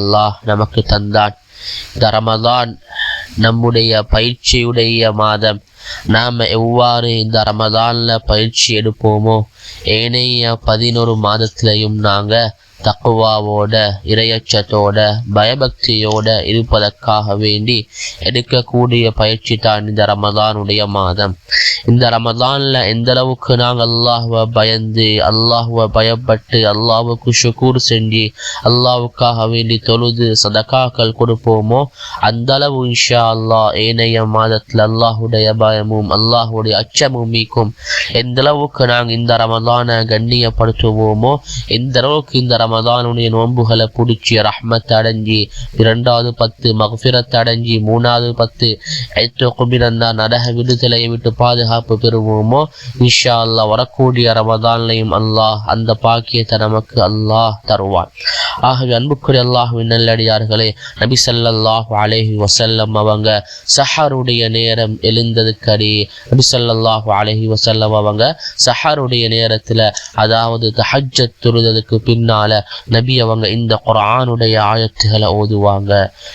அல்லாஹ் நமக்கு தந்தான். இந்த ரமதான் நம்முடைய பயிற்சியுடைய மாதம். நாம் எவ்வாறு இந்த ரமதான்ல பயிற்சி எடுப்போமோ ஏனைய 11 மாதத்திலையும் நாங்கள் தக்குவாவோட இரையச்சத்தோட பயபக்தியோட இருப்பதற்காக வேண்டி எடுக்கக்கூடிய பயிற்சி தான் இந்த ரமதானுடைய மாதம். இந்த ரமதான்ல எந்த அளவுக்கு நாங்கள் அல்லாஹ்வை பயந்து அல்லாஹ்வை பயப்பட்டு அல்லாஹ்வுக்கு ஷுக்கூர் செஞ்சு அல்லாஹ்வுக்காக வேண்டி தொழுது சதகாக்கள் கொடுப்போமோ அந்த அளவு இன்ஷா அல்லாஹ் ஏனைய மாதத்தில் அல்லாஹுடைய பயமும் அல்லாஹுடைய அச்சமும் மீக்கும். எந்த அளவுக்கு நாங்கள் இந்த ரமதானை கண்ணியப்படுத்துவோமோ எந்த அளவுக்கு இந்த ரமதானுடைய நோன்புகளை பிடிச்சி ரஹ்மத் அடைஞ்சி 2வது 10 மக்ஃபிரத் அடைஞ்சி 3வது 10 நரக விடுதலையை விட்டு பாதுகாப்பு பெறுவோமோ இன்ஷா அல்லாஹ் வரக்கூடிய ரமதான்லையும் அல்லாஹ் அந்த பாக்கியத்தை நமக்கு அல்லாஹ் தருவான். ஆகவே அன்புக்குரிய அல்லாஹ்வின் நல்லடியார்களே, நபி ஸல்லல்லாஹு அலைஹி வஸல்லம் அவங்க சஹருடைய நேரம் எழுந்ததுக்கடி நபி ஸல்லல்லாஹு அலைஹி வஸல்லம் அவங்க சஹருடைய நேரத்துல அதாவது தஹஜ்ஜத் தொழுததுக்கு பின்னால நபி அவங்க இந்த குர்ஆனுடைய ஆயத்துகளை ஓதுவாங்க.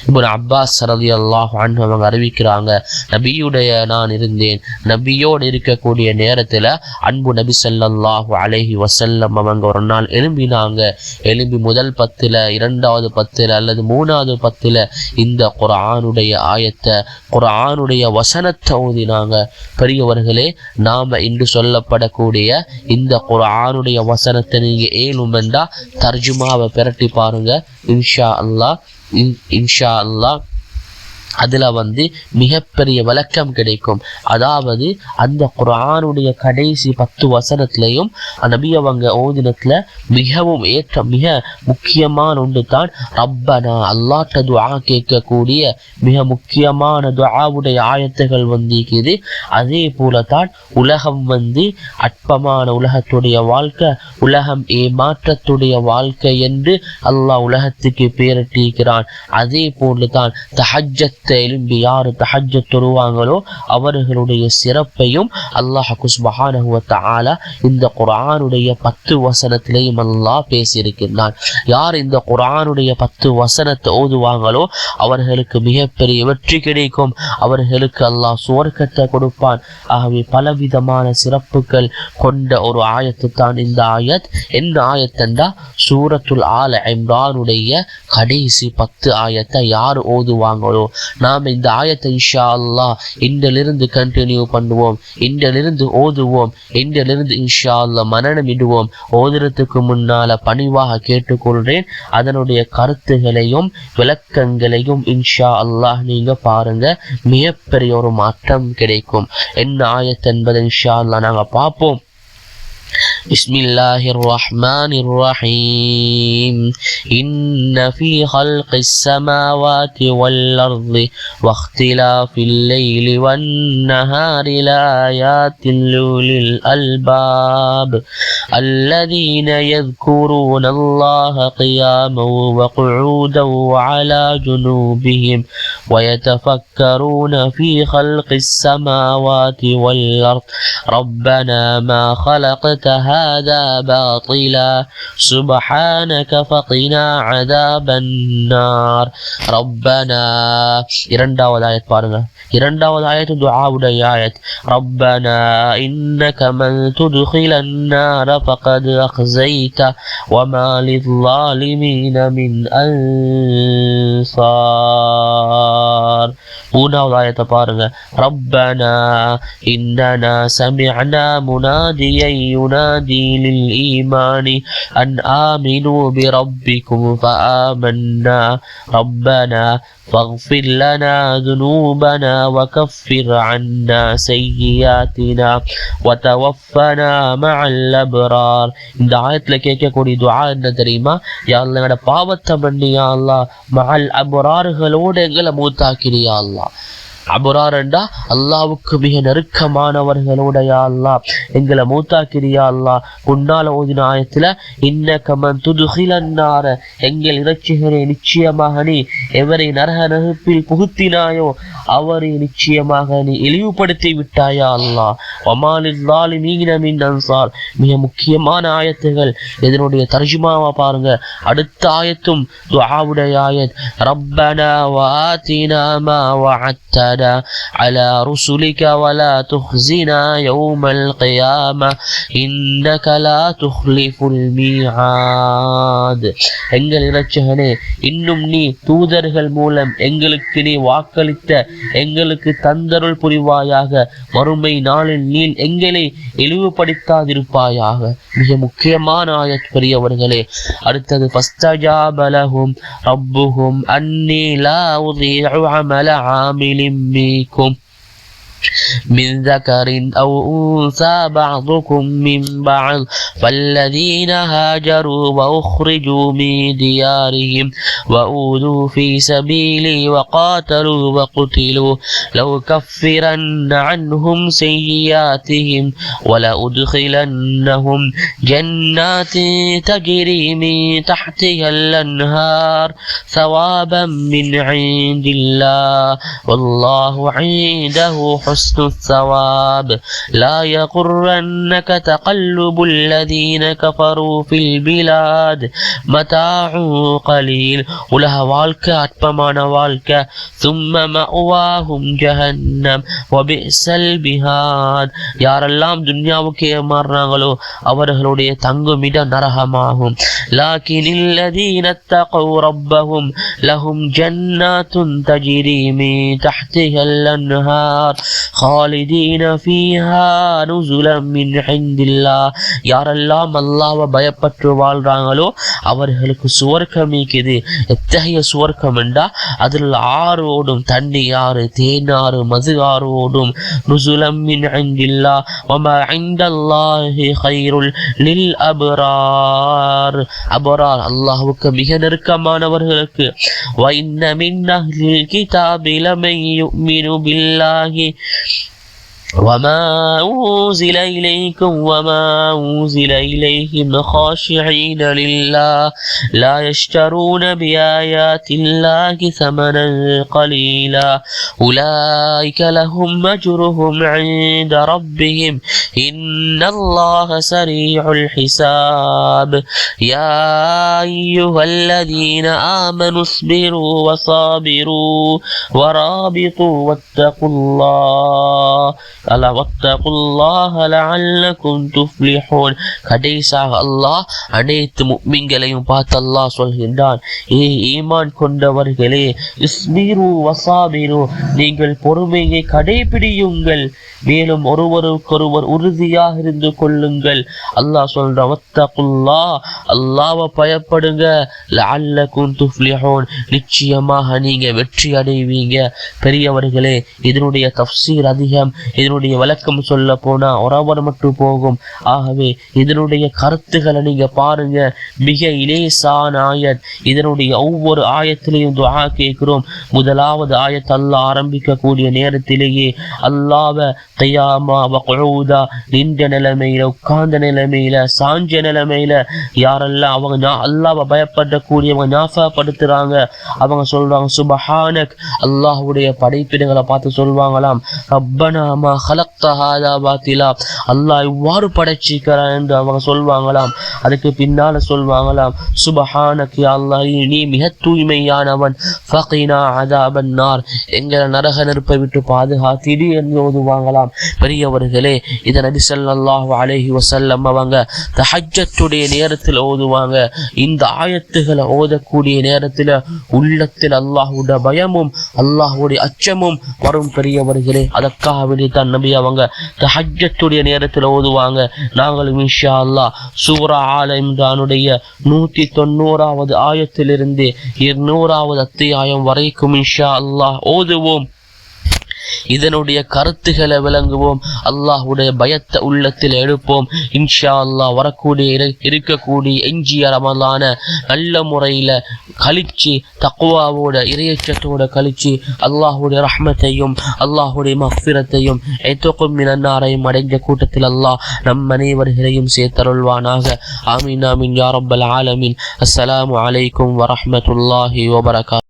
இப்னு அப்பாஸ் ரலியல்லாஹு அன்ஹு அவங்க அறிவிக்கிறாங்க, நபியுடைய நான் இருந்தேன், நபியோடு இருக்கக்கூடிய நேரத்துல அன்பு நபி ஸல்லல்லாஹு அலைஹி வஸல்லம் அவங்க ஒரு நாள் எழும்பினாங்க. எழும்பி முதல் 10ல 2வது 10ல அல்லது 3வது 10ல இந்த குர்ஆனுடைய ஆயத்தை குர்ஆனுடைய வசனத்தை ஓதினாங்க. பெரியவர்களே, நாம இன்று சொல்லப்படக்கூடிய இந்த குர்ஆனுடைய வசனத்தை நீங்க ஏழுமெண்டா தர்ஜுமாவை பிரட்டி பாருங்க. இன்ஷா அல்லாஹ் அதுல மிகப்பெரிய விளக்கம் கிடைக்கும். அதாவது அந்த குர்ஆனுடைய கடைசி 10 வசனத்திலையும் நபி அவங்க ஓதினத்துல மிகவும் மிக முக்கியமான ஒன்று தான் ரப்பனா, அல்லாஹ்ட்ட துஆ கேட்கக்கூடிய மிக முக்கியமான துஆவுடைய ஆயத்துகள் இருக்குது. அதே போல தான் உலகம் அற்பமான உலகத்துடைய வாழ்க்கை, உலகம் ஏமாற்றத்துடைய வாழ்க்கை என்று அல்லாஹ் உலகத்துக்கு பேரிட்டிருக்கிறான். அதே போல தான் தஹஜ்ஜத் எழும்பி யாரு தஹஜ்ஜத் தொழுவாங்களோ அவர்களுடைய சிறப்பையும் அல்லாஹ் சுப்ஹானஹு வ தஆலா இந்த குர்ஆனுடைய 10 வசனத்திலையும் அல்லாஹ் பேசியிருக்கிறான். யார் இந்த குர்ஆனுடைய 10 வசனத்தை ஓதுவாங்களோ அவர்களுக்கு மிகப்பெரிய வெற்றி கிடைக்கும். அவர்களுக்கு அல்லாஹ் சுவர்க்கத்தை கொடுப்பான். ஆகவே பலவிதமான சிறப்புகள் கொண்ட ஒரு ஆயத்து தான் இந்த ஆயத். என்ன ஆயத்தண்டா சூரத்துல் ஆல இம்ரானுடைய கடைசி 10 ஆயத்தை யார் ஓதுவாங்களோ நாம் இந்த ஆயத்தை இன்ஷா அல்லாஹ் இன்றிலிருந்து கண்டினியூ பண்ணுவோம், இன்றிலிருந்து ஓதுவோம், இன்றிலிருந்து இன்ஷா அல்லாஹ் மனனமிடுவோம். ஓதுறதுக்கு முன்னால பணிவாக கேட்டுக்கொள்றேன், அதனுடைய கருத்துகளையும் விளக்கங்களையும் இன்ஷா அல்லாஹ் நீங்க பாருங்க, மிகப்பெரிய ஒரு மாற்றம் கிடைக்கும். என்ன ஆயத் என்பதை இன்ஷா அல்லாஹ் நாங்க பார்ப்போம். بسم الله الرحمن الرحيم إن في خلق السماوات والأرض واختلاف الليل والنهار لآيات لأولي الألباب الذين يذكرون الله قياما وقعودا وعلى جنوبهم ويتفكرون في خلق السماوات والأرض ربنا ما خلقت هذا باطلا سبحانك فقنا عذاب النار ربنا. இரண்டாவது ஆயத் பாருங்க. இரண்டாவது ஆயத் துஆவுடைய ஆயத். ربنا إنك من تدخل النار فقد أخزيته وما للظالمين من أنصار. மூணாவது ஆயத்தை பாருங்க. ربنا إننا سمعنا مناديا ينادي للإيمان أن آمنوا بربكم فآمنا ربنا فاغفر لنا ذنوبنا وكفر عنا سيئاتنا وتوفنا مع الأبرار. இந்த ஆயத்துல கேட்கக்கூடிய துஆ என்ன தெரியுமா? யா அல்லாஹ் எங்கட பாவத்தை மன்னி யா அல்லாஹ், மஅல் அப்ரார்களோடு எங்களை மூத்தாக்கிறியா அல்லாஹ். அபரார் என்றா அல்லாவுக்கு மிக நெருக்கமானவர்களோட யா அல்லாஹ் எங்களை மூத்தாக்கிறியா அல்லாஹ். முன்னால ஓதின ஆயத்துல இன்னக மன் துத்கிலன் நார எங்கள் இரட்சகரே நிச்சயமாக நீ எவரை நரக நெருப்பில் புகுத்தினாயோ அவரை நிச்சயமாக நீ இழிவுபடுத்தி விட்டாயா அல்லாஹ். வமாலில் ஸாலிமீன மின் அன்சார். மிக முக்கியமான ஆயத்துகள் இதனுடைய தர்ஜுமாவா பாருங்க. அடுத்த ஆயத்தும் துஆவுடைய ஆயத். ரப்பனா வஆத்தினா மா வஅத்தனா அலா ருசுலிக வலா துஹ்ஸினா யௌமல் கியாமா இன்னக லா துக்லிஃபுல் மீஆத். எங்கள் இரட்சகனே இன்னும் நீ தூதர்கள் மூலம் எங்களுக்கு நீ வாக்களித்த எங்களுக்கு தந்தருள் புரிவாயாக. மறுமை நாளில் நீ எங்களை இழிவுபடுத்தாதிருப்பாயாக. மிக முக்கியமான ஆயத் பெரியவர்களே. அடுத்தது ஃபஸ்தஜாப லஹும் ரப்புஹும் அன்னி லா உதீஉ அமல ஆமிலின் மீக்கும் من ذكر أو أنثى بعضكم من بعض فالذين هاجروا وأخرجوا من ديارهم وأوذوا في سبيلي وقاتلوا وقتلوا لأكفرن عنهم سيئاتهم ولأدخلنهم جنات تجري من تحتها الأنهار ثوابا من عند الله والله عنده حسن الثواب لا يغرنك تقلب الذين كفروا في البلاد متاع قليل. உலக வாழ்க்கை அற்பமான வாழ்க்கை. ثم مأواهم جهنم وبئس البهاد. யாரெல்லாம் துன்யாவுக்கு ஏமாறுறாங்களோ அவர்களுடைய தங்குமிடம் நரகமாகும். لكن الذين اتقوا ربهم لهم جنات تجري من تحتها الأنهار خالدين فيها نزلا من عند الله. யாரெல்லாம் அல்லாஹ்வை பயப்பட்டு வாழ்றாங்களோ அவர்களுக்கு சுவர்க்கம் இருக்குது. எத்தகைய சுவர்க்கம் என்றா அதில் ஆறு ஓடும், தண்ணி ஆறு, தேன் ஆறு, மது ஆறு ஓடும். நுசுலம் மின் இந்தில்லாஹ் வமா இந்தல்லாஹி கைருல் லில் அப்ரார். அப்ரார் அல்லாஹ்வுக்கு மிக நெருக்கமானவர்களுக்கு. வ இன்ன மின் அஹ்லில் கிதாபி லமன் யுமினு பில்லாஹி وما أنزل إليكم وما أنزل إليهم خاشعين لله لا يشترون بآيات الله ثمنا قليلا أولئك لهم أجرهم عند ربهم إن الله سريع الحساب. يا أيها الذين آمنوا اصبروا وصابروا ورابطوا واتقوا الله واتقوا لعلكم تفلحون. கடைசியாக அல்லாஹ் அனைத்து முஃமின்களையும் பார்த்து அல்லாஹ் சொல்கின்றான், ஏ ஈமான் கொண்டவர்களே, இஸ்பிரு வஸாபிரு, நீங்கள் பொறுமையை கடைபிடியுங்கள், மேலும் ஒருவருக்கொருவர் உறுதியாக இருந்து கொள்ளுங்கள். அல்லாஹ் சொல்றான், வத்தகுல்லாஹ், அல்லாஹ்வை பயப்படுங்க, லஅல்லகும் துஃப்லிஹூன், நிச்சயமாக நீங்க வெற்றி அடைவீங்க. பெரியவர்களே, இதனுடைய தஃப்சீர் அதிகம், இதனுடைய விளக்கம் சொல்ல போனா ஒருவர் மட்டும் போகும். ஆகவே இதனுடைய கருத்துக்களை நீங்க பாருங்க. மிக இலேசான ஆயத். இதனுடைய ஒவ்வொரு ஆயத்திலையும் துஆ கேட்கிறோம். முதலாவது ஆயத் அல்லாஹ் ஆரம்பிக்க கூடிய நேரத்திலேயே அல்லாஹ்வை கியாமா வகுஊதா, நின்ற நிலைமையில, உட்கார்ந்த நிலைமையில, சாஞ்ச நிலைமையில யாரெல்லாம் அவங்க அல்லாஹ்வை பயப்படக்கூடியவங்க ஞாபகப்படுத்துறாங்க. அவங்க சொல்றாங்க, சுப்ஹானக், அல்லாஹ்வுடைய படைப்பிடங்களை பார்த்து சொல்வாங்களாம், ரப்பனா மா ஹலக்த ஹாதா பாத்திலா, அல்லாஹ் இவ்வாறு படைச்சிக்கிறான் என்று அவங்க சொல்வாங்களாம். அதுக்கு பின்னால சொல்வாங்களாம், சுப்ஹானக் யா அல்லாஹ், நீ மிக தூய்மையானவன், ஃபகினா அஸாபன் நார், எங்களை நரக நெருப்பை விட்டு பாதுகாத்திடு என்று ஓதுவாங்களாம். பெரியவர்களே, இதை நபி ஸல்லல்லாஹு அலைஹி வஸல்லம் அவங்க தஹஜ்ஜத்துடைய நேரத்தில் ஓதுவாங்க. இந்த ஆயத்துகளை ஓதக்கூடிய நேரத்தில் உள்ளத்தில் அல்லாஹ்வுடைய பயமும் அல்லாஹ்வுடைய அச்சமும் வரும். பெரியவர்களே, அதற்காக வேண்டித்தான் நபி அவங்க தஹஜ்ஜத்துடைய நேரத்தில் ஓதுவாங்க. நாங்களும் இன்ஷா அல்லாஹ் சூரா ஆல இம்ரானுடைய 190வது ஆயத்திலிருந்து 200வது அத்தியாயம் வரைக்கும் இன்ஷா அல்லாஹ் ஓதுவோம். இதனுடைய கருத்துக்களை விளங்குவோம். அல்லாஹ்வுடைய பயத்தை உள்ளத்தில் எடுப்போம். இன்ஷா அல்லாஹ் வரக்கூடிய இருக்கக்கூடிய எஞ்சிய ரமலான நல்ல முறையில கழிச்சு தக்வாவோட இறையச்சத்தோட கழிச்சு அல்லாஹ்வுடைய ரஹ்மத்தையும் அல்லாஹ்வுடைய மக்ஃபிரத்தையும் எத்தக்கும் மினன்னாரையும் அடைஞ்ச கூட்டத்தில் அல்லாஹ் நம் அனைவர்களையும் சேர்த்தருள்வானாக. ஆமீன் ஆமீன் யா ரப்பல் ஆலமீன். அஸ்ஸலாமு அலைக்கும் வரஹ்மத்துல்லாஹி வபரகாத்துஹு.